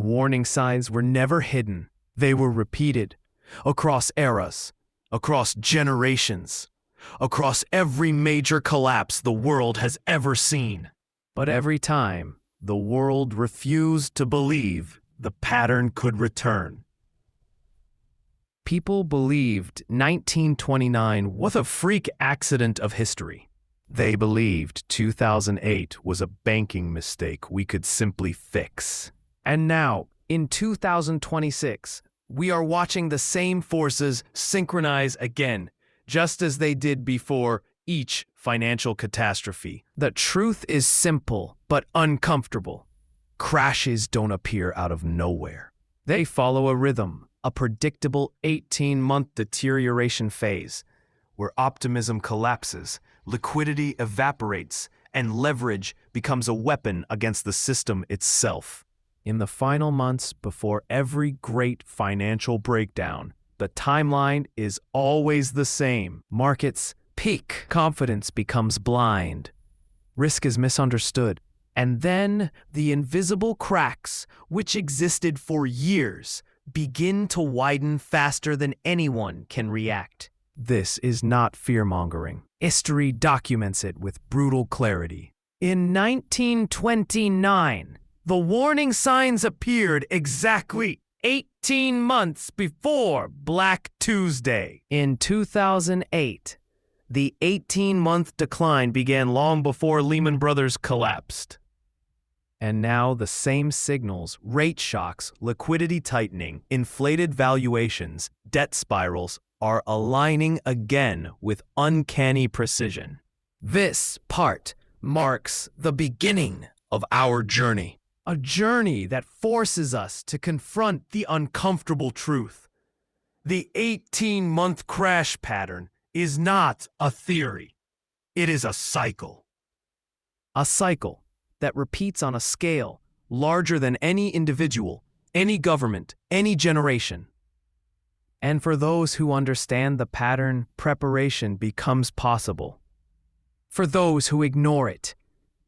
warning signs were never hidden. They were repeated across eras, across generations, across every major collapse the world has ever seen. But every time, the world refused to believe the pattern could return. People believed 1929 was a freak accident of history. They believed 2008 was a banking mistake we could simply fix. And now, in 2026, we are watching the same forces synchronize again, just as they did before each financial catastrophe. The truth is simple but uncomfortable. Crashes don't appear out of nowhere. They follow a rhythm, a predictable 18-month deterioration phase, where optimism collapses, liquidity evaporates, and leverage becomes a weapon against the system itself. In the final months before every great financial breakdown, the timeline is always the same. Markets peak, confidence becomes blind, risk is misunderstood, and then the invisible cracks, which existed for years, begin to widen faster than anyone can react. This is not fear-mongering. History documents it with brutal clarity. In 1929, the warning signs appeared exactly 18 months before Black Tuesday. In 2008, the 18-month decline began long before Lehman Brothers collapsed. And now the same signals, rate shocks, liquidity tightening, inflated valuations, debt spirals, are aligning again with uncanny precision. This part marks the beginning of our journey. A journey that forces us to confront the uncomfortable truth. The 18-month crash pattern is not a theory. It is a cycle. A cycle that repeats on a scale larger than any individual, any government, any generation. And for those who understand the pattern, preparation becomes possible. For those who ignore it,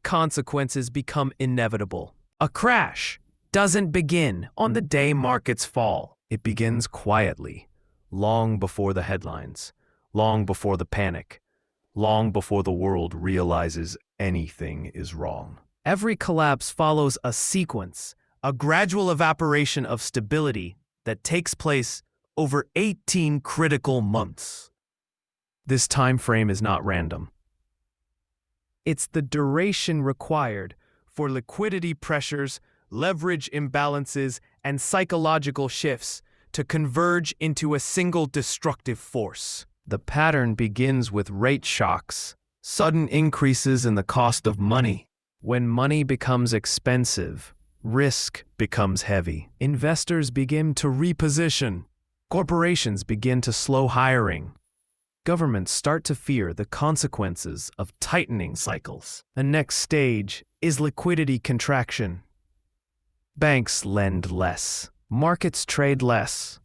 consequences become inevitable. A crash doesn't begin on the day markets fall. It begins quietly, long before the headlines, long before the panic, long before the world realizes anything is wrong. Every collapse follows a sequence, a gradual evaporation of stability that takes place over 18 critical months. This time frame is not random. It's the duration required for liquidity pressures, leverage imbalances, and psychological shifts to converge into a single destructive force. The pattern begins with rate shocks, sudden increases in the cost of money. When money becomes expensive, risk becomes heavy. Investors begin to reposition. Corporations begin to slow hiring. Governments start to fear the consequences of tightening cycles. The next stage is liquidity contraction. Banks lend less. Markets trade less.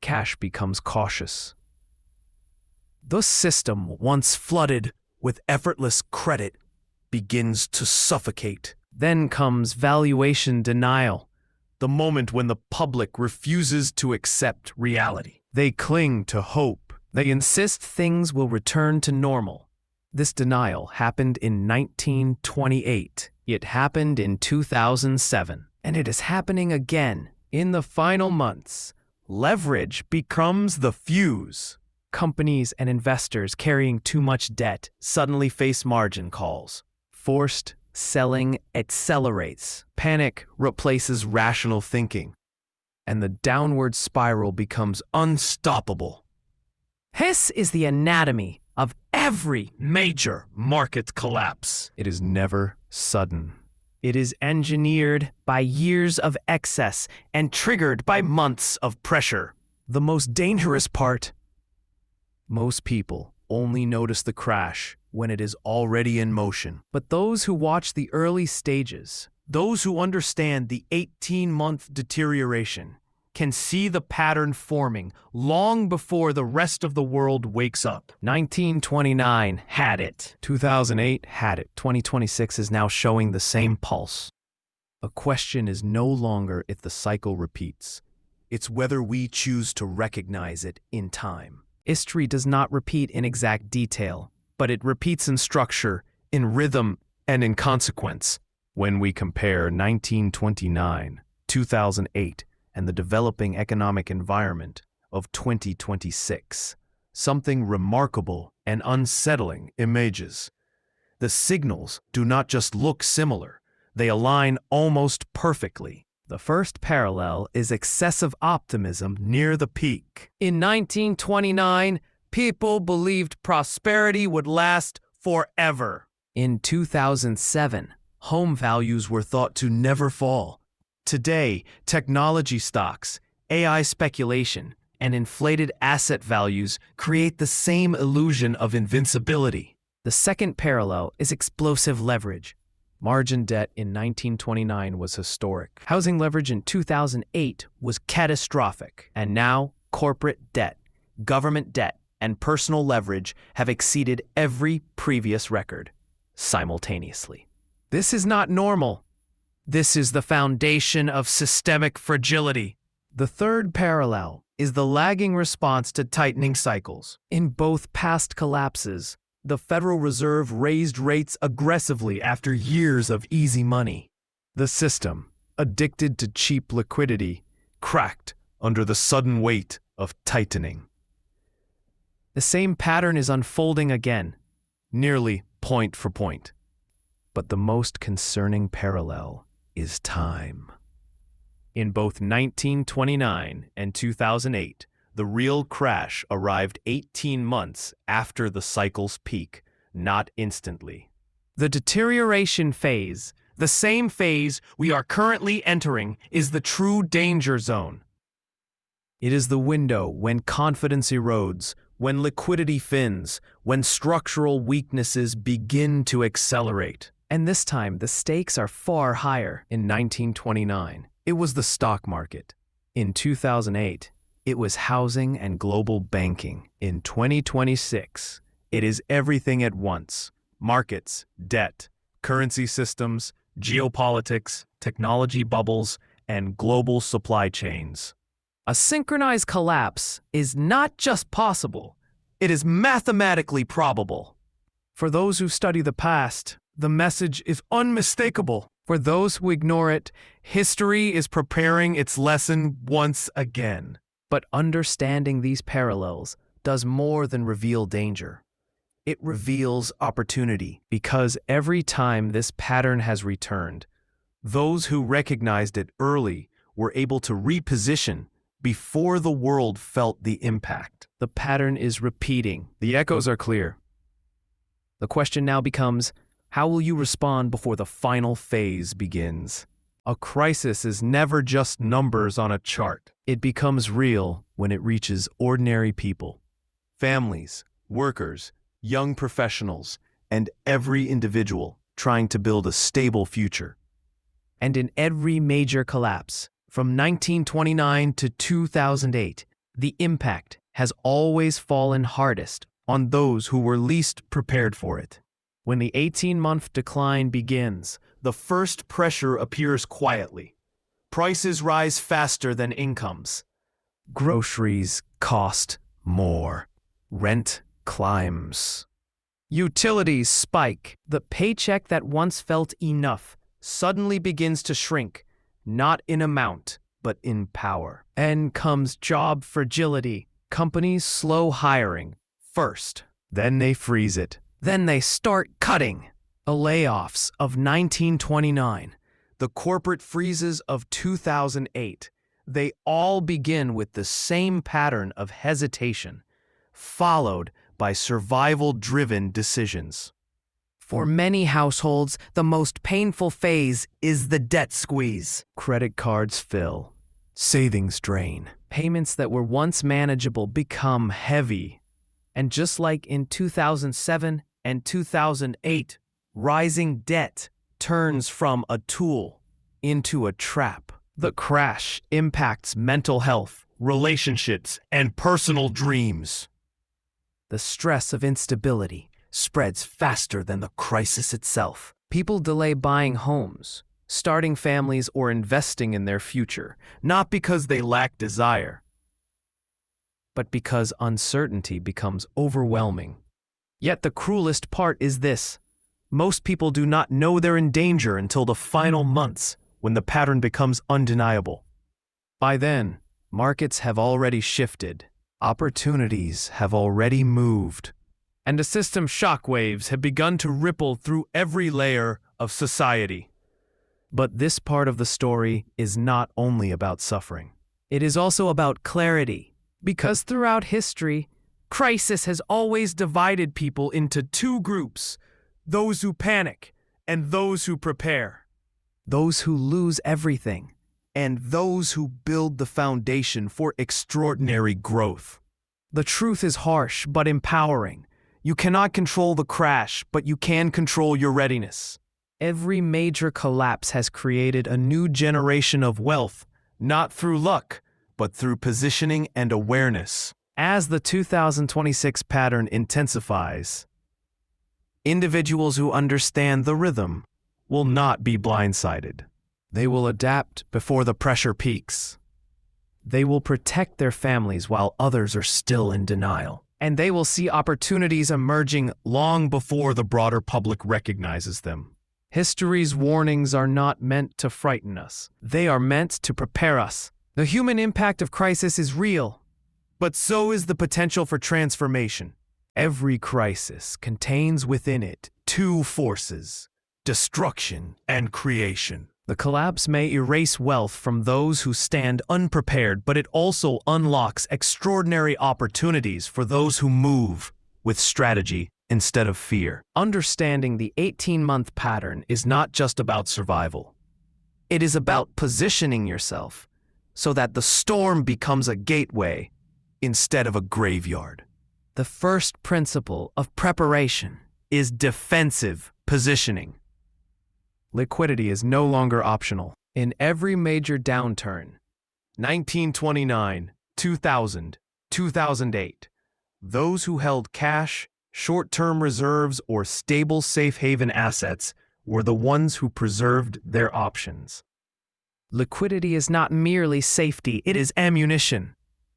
Cash becomes cautious. The system, once flooded with effortless credit, begins to suffocate. Then comes valuation denial, the moment when the public refuses to accept reality. They cling to hope. They insist things will return to normal. This denial happened in 1928. It happened in 2007. And it is happening again in the final months. Leverage becomes the fuse. Companies and investors carrying too much debt suddenly face margin calls. Forced selling accelerates. Panic replaces rational thinking. And the downward spiral becomes unstoppable. This is the anatomy of every major market collapse. It is never sudden. It is engineered by years of excess and triggered by months of pressure. The most dangerous part: most people only notice the crash when it is already in motion. But those who watch the early stages, those who understand the 18-month deterioration, can see the pattern forming long before the rest of the world wakes up. 1929 had it. 2008 had it. 2026 is now showing the same pulse. A question is no longer if the cycle repeats. It's whether we choose to recognize it in time. History does not repeat in exact detail, but it repeats in structure, in rhythm, and in consequence. When we compare 1929, 2008, and the developing economic environment of 2026, something remarkable and unsettling emerges. The signals do not just look similar, they align almost perfectly. The first parallel is excessive optimism near the peak. In 1929, people believed prosperity would last forever. In 2007, home values were thought to never fall. Today, technology stocks, AI speculation, and inflated asset values create the same illusion of invincibility. The second parallel is explosive leverage. Margin debt in 1929 was historic. Housing leverage in 2008 was catastrophic. And now, corporate debt, government debt, and personal leverage have exceeded every previous record simultaneously. This is not normal. This is the foundation of systemic fragility. The third parallel is the lagging response to tightening cycles. In both past collapses, the Federal Reserve raised rates aggressively after years of easy money. The system, addicted to cheap liquidity, cracked under the sudden weight of tightening. The same pattern is unfolding again, nearly point for point. But the most concerning parallel is time. In both 1929 and 2008, the real crash arrived 18 months after the cycle's peak, not instantly. The deterioration phase, the same phase we are currently entering, is the true danger zone. It is the window when confidence erodes, when liquidity thins, when structural weaknesses begin to accelerate. And this time, the stakes are far higher. In 1929, it was the stock market. In 2008, it was housing and global banking. In 2026, it is everything at once: markets, debt, currency systems, geopolitics, technology bubbles, and global supply chains. A synchronized collapse is not just possible, it is mathematically probable. For those who study the past, the message is unmistakable. For those who ignore it, history is preparing its lesson once again. But understanding these parallels does more than reveal danger. It reveals opportunity, because every time this pattern has returned, those who recognized it early were able to reposition before the world felt the impact. The pattern is repeating. The echoes are clear. The question now becomes, how will you respond before the final phase begins? A crisis is never just numbers on a chart. It becomes real when it reaches ordinary people, families, workers, young professionals, and every individual trying to build a stable future. And in every major collapse, from 1929 to 2008, the impact has always fallen hardest on those who were least prepared for it. When the 18-month decline begins, the first pressure appears quietly. Prices rise faster than incomes. Groceries cost more. Rent climbs. Utilities spike. The paycheck that once felt enough suddenly begins to shrink, not in amount, but in power. And comes job fragility. Companies slow hiring first. Then they freeze it. Then they start cutting. The layoffs of 1929, the corporate freezes of 2008, they all begin with the same pattern of hesitation, followed by survival-driven decisions. For many households, the most painful phase is the debt squeeze. Credit cards fill, savings drain. Payments that were once manageable become heavy. And just like in 2007 and 2008, rising debt turns from a tool into a trap. The crash impacts mental health, relationships, and personal dreams. The stress of instability spreads faster than the crisis itself. People delay buying homes, starting families or investing in their future, not because they lack desire, but because uncertainty becomes overwhelming. Yet the cruelest part is this: most people do not know they're in danger until the final months, when the pattern becomes undeniable. By then, markets have already shifted, opportunities have already moved, and the system shockwaves have begun to ripple through every layer of society. But this part of the story is not only about suffering. It is also about clarity, because throughout history, crisis has always divided people into two groups: those who panic and those who prepare, those who lose everything, and those who build the foundation for extraordinary growth. The truth is harsh but empowering. You cannot control the crash, but you can control your readiness. Every major collapse has created a new generation of wealth, not through luck, but through positioning and awareness. As the 2026 pattern intensifies, individuals who understand the rhythm will not be blindsided. They will adapt before the pressure peaks. They will protect their families while others are still in denial. And they will see opportunities emerging long before the broader public recognizes them. History's warnings are not meant to frighten us. They are meant to prepare us. The human impact of crisis is real, but so is the potential for transformation. Every crisis contains within it two forces: destruction and creation. The collapse may erase wealth from those who stand unprepared, but it also unlocks extraordinary opportunities for those who move with strategy instead of fear. Understanding the 18-month pattern is not just about survival. It is about positioning yourself so that the storm becomes a gateway instead of a graveyard. The first principle of preparation is defensive positioning. Liquidity is no longer optional. In every major downturn, 1929, 2000, 2008, those who held cash, short-term reserves, or stable safe haven assets were the ones who preserved their options. Liquidity is not merely safety, it is ammunition.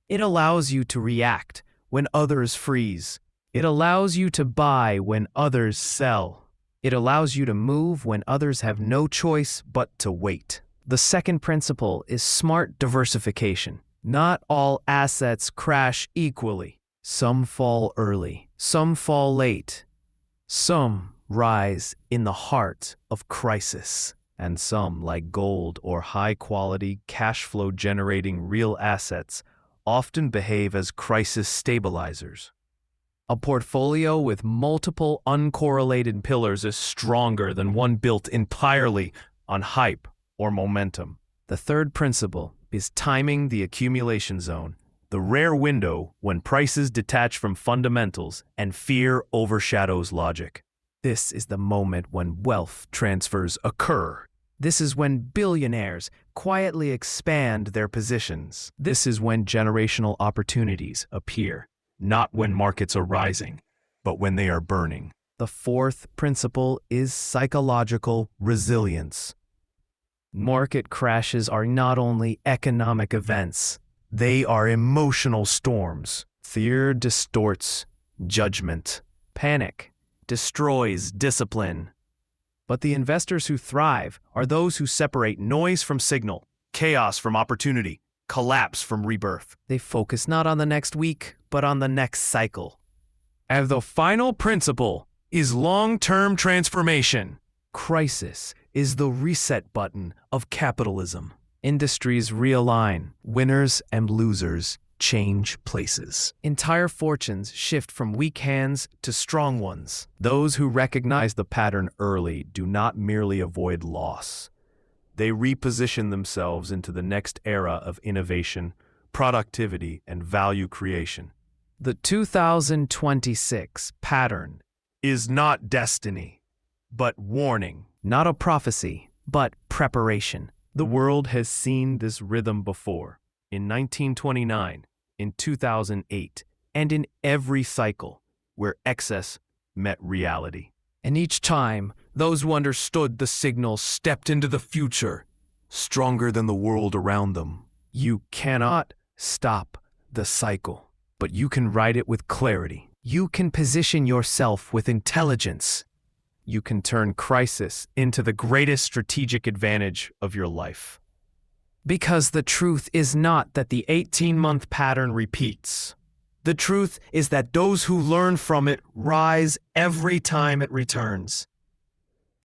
It allows you to react when others freeze. It allows you to buy when others sell. It allows you to move when others have no choice but to wait. The second principle is smart diversification. Not all assets crash equally. Some fall early, some fall late. Some rise in the heart of crisis, and some, like gold or high-quality cash flow generating real assets, often behave as crisis stabilizers. A portfolio with multiple uncorrelated pillars is stronger than one built entirely on hype or momentum. The third principle is timing the accumulation zone, the rare window when prices detach from fundamentals and fear overshadows logic. This is the moment when wealth transfers occur. This is when billionaires quietly expand their positions. This is when generational opportunities appear. Not when markets are rising, but when they are burning. The fourth principle is psychological resilience. Market crashes are not only economic events, they are emotional storms. Fear distorts judgment. Panic destroys discipline. But the investors who thrive are those who separate noise from signal, chaos from opportunity, collapse from rebirth. They focus not on the next week, but on the next cycle. And the final principle is long-term transformation. Crisis is the reset button of capitalism. Industries realign. Winners and losers change places. Entire fortunes shift from weak hands to strong ones. Those who recognize the pattern early do not merely avoid loss. They reposition themselves into the next era of innovation, productivity, and value creation. The 2026 pattern is not destiny, but warning. Not a prophecy, but preparation. The world has seen this rhythm before, in 1929, in 2008, and in every cycle where excess met reality. And each time, Those who understood the signals stepped into the future, stronger than the world around them. You cannot stop the cycle, but you can ride it with clarity. You can position yourself with intelligence. You can turn crisis into the greatest strategic advantage of your life. Because the truth is not that the 18-month pattern repeats. The truth is that those who learn from it rise every time it returns.